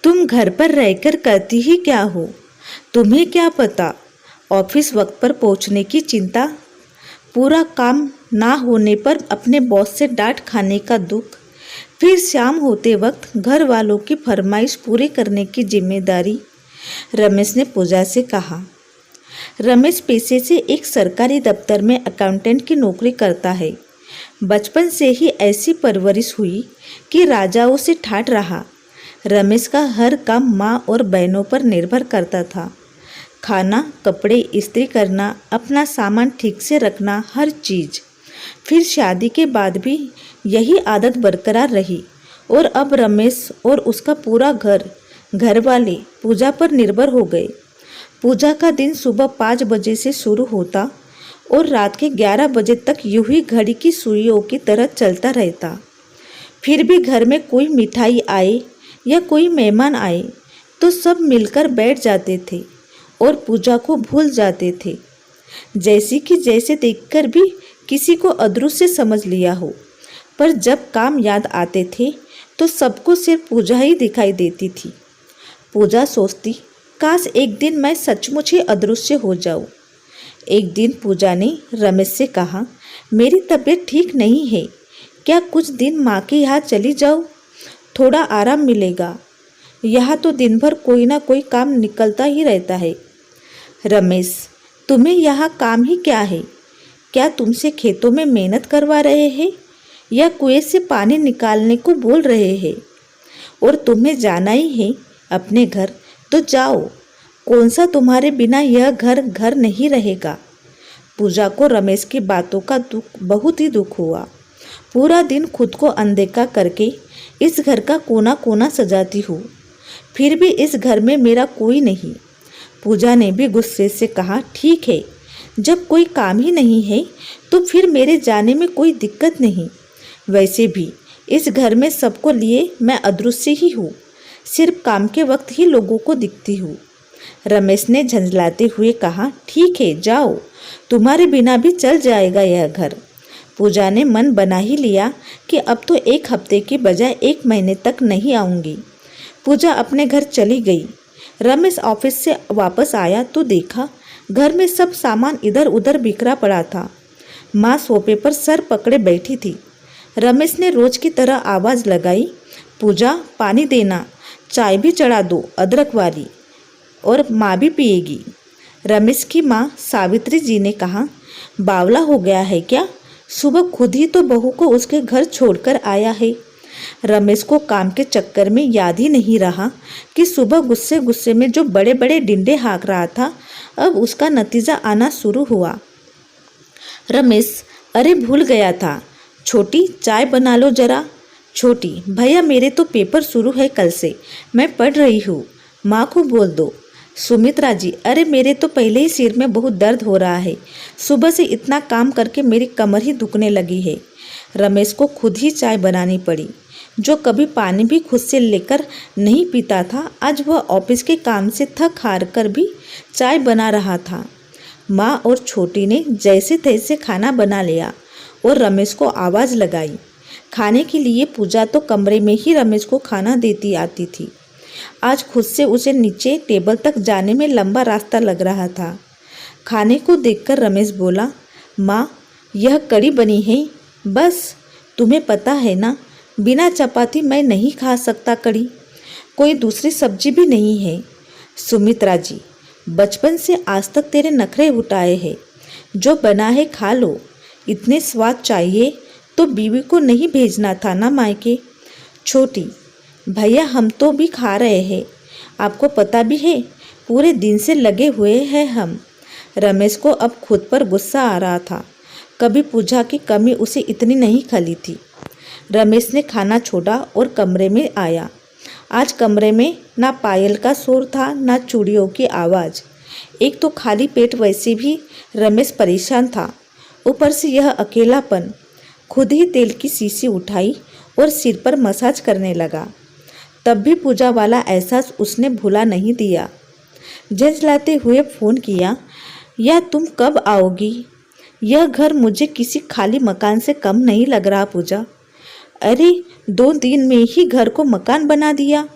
तुम घर पर रहकर करती ही क्या हो? तुम्हें क्या पता? ऑफिस वक्त पर पहुंचने की चिंता, पूरा काम ना होने पर अपने बॉस से डांट खाने का दुख, फिर शाम होते वक्त घर वालों की फरमाइश पूरी करने की जिम्मेदारी। रमेश ने पूजा से कहा। रमेश पेशे से एक सरकारी दफ्तर में अकाउंटेंट की नौकरी करता है। बचपन से ही ऐसी परवरिश हुई कि राजाओं से ठाठ रहा। रमेश का हर काम माँ और बहनों पर निर्भर करता था। खाना, कपड़े इस्त्री करना, अपना सामान ठीक से रखना, हर चीज़। फिर शादी के बाद भी यही आदत बरकरार रही और अब रमेश और उसका पूरा घर वाले पूजा पर निर्भर हो गए। पूजा का दिन सुबह 5 बजे से शुरू होता और रात के 11 बजे तक यूं ही घड़ी की सुइयों की तरह चलता रहता। फिर भी घर में कोई मिठाई आए या कोई मेहमान आए तो सब मिलकर बैठ जाते थे और पूजा को भूल जाते थे, जैसे देखकर भी किसी को अदृश्य समझ लिया हो। पर जब काम याद आते थे तो सबको सिर्फ पूजा ही दिखाई देती थी। पूजा सोचती, काश एक दिन मैं सचमुच ही अदृश्य हो जाऊं। एक दिन पूजा ने रमेश से कहा, मेरी तबीयत ठीक नहीं है, क्या कुछ दिन माँ के यहाँ चली जाऊँ? थोड़ा आराम मिलेगा। यहाँ तो दिन भर कोई ना कोई काम निकलता ही रहता है। रमेश, तुम्हें यहाँ काम ही क्या है? क्या तुमसे खेतों में मेहनत करवा रहे हैं या कुएं से पानी निकालने को बोल रहे हैं? और तुम्हें जाना ही है अपने घर तो जाओ, कौन सा तुम्हारे बिना यह घर नहीं रहेगा। पूजा को रमेश की बातों का बहुत ही दुख हुआ। पूरा दिन खुद को अनदेखा करके इस घर का कोना कोना सजाती हूँ, फिर भी इस घर में मेरा कोई नहीं। पूजा ने भी गुस्से से कहा, ठीक है, जब कोई काम ही नहीं है तो फिर मेरे जाने में कोई दिक्कत नहीं। वैसे भी इस घर में सबको लिए मैं अदृश्य ही हूँ, सिर्फ काम के वक्त ही लोगों को दिखती हूँ। रमेश ने झंझलाते हुए कहा, ठीक है, जाओ, तुम्हारे बिना भी चल जाएगा यह घर। पूजा ने मन बना ही लिया कि अब तो 1 हफ्ते की बजाय 1 महीने तक नहीं आऊँगी। पूजा अपने घर चली गई। रमेश ऑफिस से वापस आया तो देखा घर में सब सामान इधर उधर बिखरा पड़ा था। माँ सोफे पर सर पकड़े बैठी थी। रमेश ने रोज की तरह आवाज़ लगाई, पूजा पानी देना, चाय भी चढ़ा दो अदरक वाली, और माँ भी पिएगी। रमेश की माँ सावित्री जी ने कहा, बावला हो गया है क्या? सुबह खुद ही तो बहू को उसके घर छोड़कर आया है। रमेश को काम के चक्कर में याद ही नहीं रहा कि सुबह गुस्से गुस्से में जो बड़े बड़े डिंडे हाँक रहा था, अब उसका नतीजा आना शुरू हुआ। रमेश, अरे भूल गया था, छोटी चाय बना लो जरा। छोटी, भैया मेरे तो पेपर शुरू है कल से, मैं पढ़ रही हूँ, माँ को बोल दो। सुमित्रा जी, अरे मेरे तो पहले ही सिर में बहुत दर्द हो रहा है, सुबह से इतना काम करके मेरी कमर ही दुखने लगी है। रमेश को खुद ही चाय बनानी पड़ी। जो कभी पानी भी खुद से लेकर नहीं पीता था, आज वह ऑफिस के काम से थक हार कर भी चाय बना रहा था। माँ और छोटी ने जैसे तैसे खाना बना लिया और रमेश को आवाज़ लगाई। खाने के लिए पूजा तो कमरे में ही रमेश को खाना देती आती थी। आज खुद से उसे नीचे टेबल तक जाने में लंबा रास्ता लग रहा था। खाने को देखकर रमेश बोला, माँ यह कड़ी बनी है, बस तुम्हें पता है ना, बिना चपाती मैं नहीं खा सकता कड़ी, कोई दूसरी सब्जी भी नहीं है। सुमित्रा जी, बचपन से आज तक तेरे नखरे उठाए हैं, जो बना है खा लो, इतने स्वाद चाहिए तो बीवी को नहीं भेजना था ना मायके। छोटी, भैया हम तो भी खा रहे हैं, आपको पता भी है, पूरे दिन से लगे हुए हैं हम। रमेश को अब खुद पर गुस्सा आ रहा था, कभी पूजा की कमी उसे इतनी नहीं खली थी। रमेश ने खाना छोड़ा और कमरे में आया। आज कमरे में ना पायल का शोर था, ना चूड़ियों की आवाज़। एक तो खाली पेट, वैसे भी रमेश परेशान था, ऊपर से यह अकेलापन। खुद ही तेल की शीशी उठाई और सिर पर मसाज करने लगा। तब भी पूजा वाला एहसास उसने भुला नहीं दिया। झंझलाते हुए फ़ोन किया, या तुम कब आओगी? यह घर मुझे किसी खाली मकान से कम नहीं लग रहा पूजा। अरे 2 दिन में ही घर को मकान बना दिया,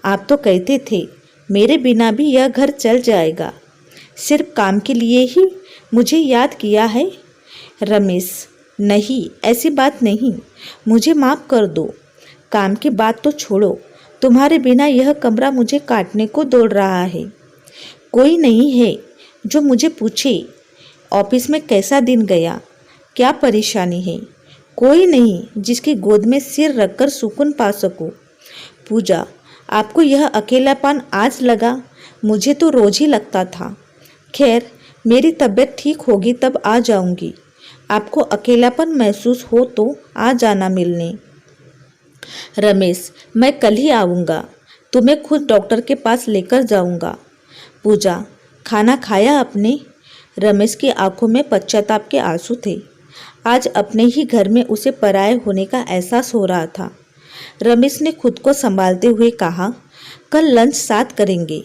आप तो कहते थे मेरे बिना भी यह घर चल जाएगा, सिर्फ काम के लिए ही मुझे याद किया है। रमेश, नहीं, ऐसी बात नहीं, मुझे माफ़ कर दो। काम की बात तो छोड़ो, तुम्हारे बिना यह कमरा मुझे काटने को दौड़ रहा है। कोई नहीं है जो मुझे पूछे ऑफिस में कैसा दिन गया, क्या परेशानी है। कोई नहीं जिसकी गोद में सिर रखकर सुकून पा सकूं। पूजा, आपको यह अकेलापन आज लगा, मुझे तो रोज ही लगता था। खैर, मेरी तबीयत ठीक होगी तब आ जाऊंगी। आपको अकेलापन महसूस हो तो आ जाना मिलने। रमेश, मैं कल ही आऊँगा, तुम्हें खुद डॉक्टर के पास लेकर जाऊँगा। पूजा, खाना खाया आपने? रमेश की आंखों में पश्चाताप के आंसू थे। आज अपने ही घर में उसे पराये होने का एहसास हो रहा था। रमेश ने खुद को संभालते हुए कहा, कल लंच साथ करेंगे।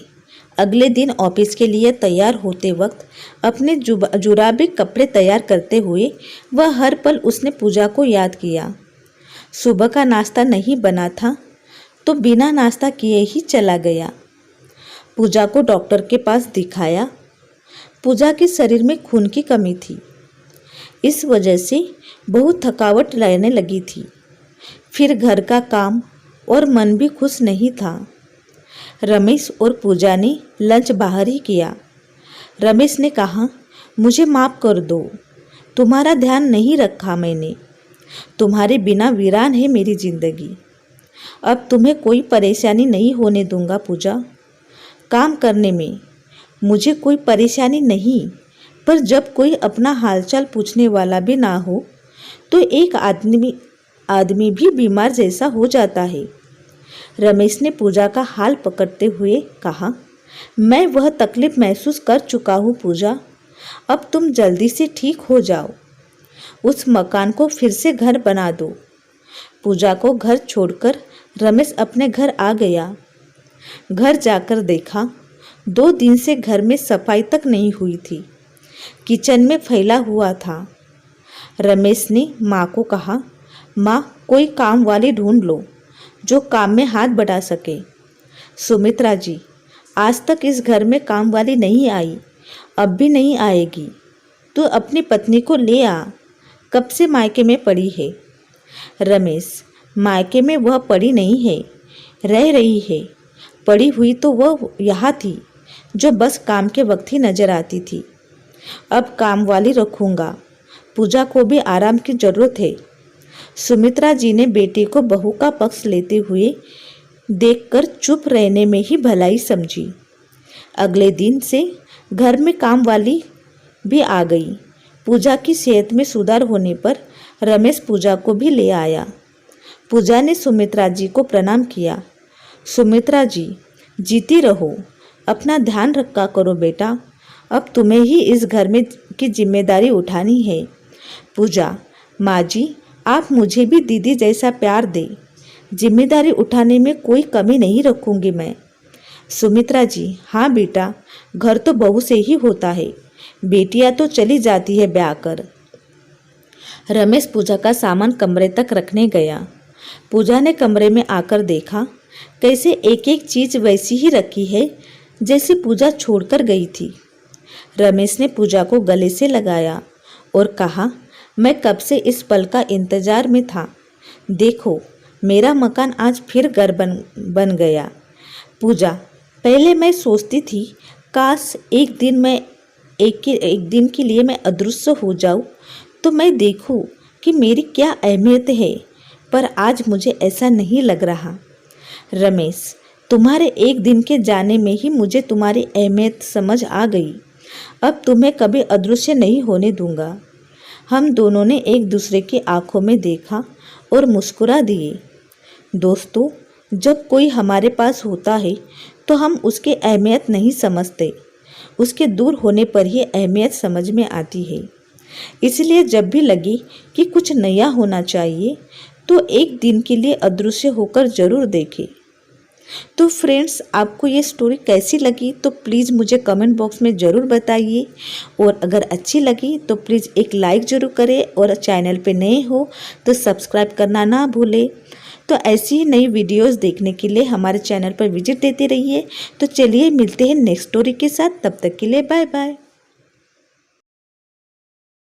अगले दिन ऑफिस के लिए तैयार होते वक्त अपने जुराबे कपड़े तैयार करते हुए वह हर पल उसने पूजा को याद किया। सुबह का नाश्ता नहीं बना था तो बिना नाश्ता किए ही चला गया। पूजा को डॉक्टर के पास दिखाया। पूजा के शरीर में खून की कमी थी, इस वजह से बहुत थकावट रहने लगी थी। फिर घर का काम और मन भी खुश नहीं था। रमेश और पूजा ने लंच बाहर ही किया। रमेश ने कहा, मुझे माफ़ कर दो, तुम्हारा ध्यान नहीं रखा मैंने। तुम्हारे बिना वीरान है मेरी जिंदगी। अब तुम्हें कोई परेशानी नहीं होने दूंगा पूजा। काम करने में मुझे कोई परेशानी नहीं, पर जब कोई अपना हालचाल पूछने वाला भी ना हो तो एक आदमी भी बीमार जैसा हो जाता है। रमेश ने पूजा का हाल पकड़ते हुए कहा, मैं वह तकलीफ महसूस कर चुका हूँ पूजा, अब तुम जल्दी से ठीक हो जाओ। उस मकान को फिर से घर बना दो। पूजा को घर छोड़कर रमेश अपने घर आ गया। घर जाकर देखा 2 दिन से घर में सफाई तक नहीं हुई थी, किचन में फैला हुआ था। रमेश ने माँ को कहा, माँ, कोई काम वाली ढूंढ लो जो काम में हाथ बढ़ा सके। सुमित्रा जी, आज तक इस घर में काम वाली नहीं आई, अब भी नहीं आएगी। तू अपनी पत्नी को ले आ, कब से मायके में पड़ी है। रमेश, मायके में वह पड़ी नहीं है, रह रही है। पड़ी हुई तो वह यहाँ थी जो बस काम के वक्त ही नजर आती थी। अब काम वाली रखूँगा, पूजा को भी आराम की ज़रूरत है। सुमित्रा जी ने बेटी को बहू का पक्ष लेते हुए देखकर चुप रहने में ही भलाई समझी। अगले दिन से घर में काम वाली भी आ गई। पूजा की सेहत में सुधार होने पर रमेश पूजा को भी ले आया। पूजा ने सुमित्रा जी को प्रणाम किया। सुमित्रा जी, जीती रहो, अपना ध्यान रखा करो बेटा, अब तुम्हें ही इस घर में की जिम्मेदारी उठानी है। पूजा, माँ जी, आप मुझे भी दीदी जैसा प्यार दे, जिम्मेदारी उठाने में कोई कमी नहीं रखूंगी मैं। सुमित्रा जी, हाँ बेटा, घर तो बहू से ही होता है, बेटियां तो चली जाती है ब्याह कर। रमेश पूजा का सामान कमरे तक रखने गया। पूजा ने कमरे में आकर देखा कैसे एक एक चीज वैसी ही रखी है जैसी पूजा छोड़कर गई थी। रमेश ने पूजा को गले से लगाया और कहा, मैं कब से इस पल का इंतजार में था। देखो, मेरा मकान आज फिर घर बन गया। पूजा, पहले मैं सोचती थी काश एक दिन के लिए मैं अदृश्य हो जाऊं तो मैं देखूं कि मेरी क्या अहमियत है, पर आज मुझे ऐसा नहीं लग रहा। रमेश, तुम्हारे एक दिन के जाने में ही मुझे तुम्हारी अहमियत समझ आ गई। अब तुम्हें कभी अदृश्य नहीं होने दूंगा। हम दोनों ने एक दूसरे की आंखों में देखा और मुस्कुरा दिए। दोस्तों, जब कोई हमारे पास होता है तो हम उसकी अहमियत नहीं समझते, उसके दूर होने पर ही अहमियत समझ में आती है। इसलिए जब भी लगे कि कुछ नया होना चाहिए तो एक दिन के लिए अदृश्य होकर जरूर देखें। तो फ्रेंड्स, आपको ये स्टोरी कैसी लगी तो प्लीज़ मुझे कमेंट बॉक्स में ज़रूर बताइए, और अगर अच्छी लगी तो प्लीज़ एक लाइक ज़रूर करें, और चैनल पे नए हो तो सब्सक्राइब करना ना भूलें। तो ऐसी ही नई वीडियोस देखने के लिए हमारे चैनल पर विजिट देते रहिए। तो चलिए मिलते हैं नेक्स्ट स्टोरी के साथ, तब तक के लिए बाय बाय।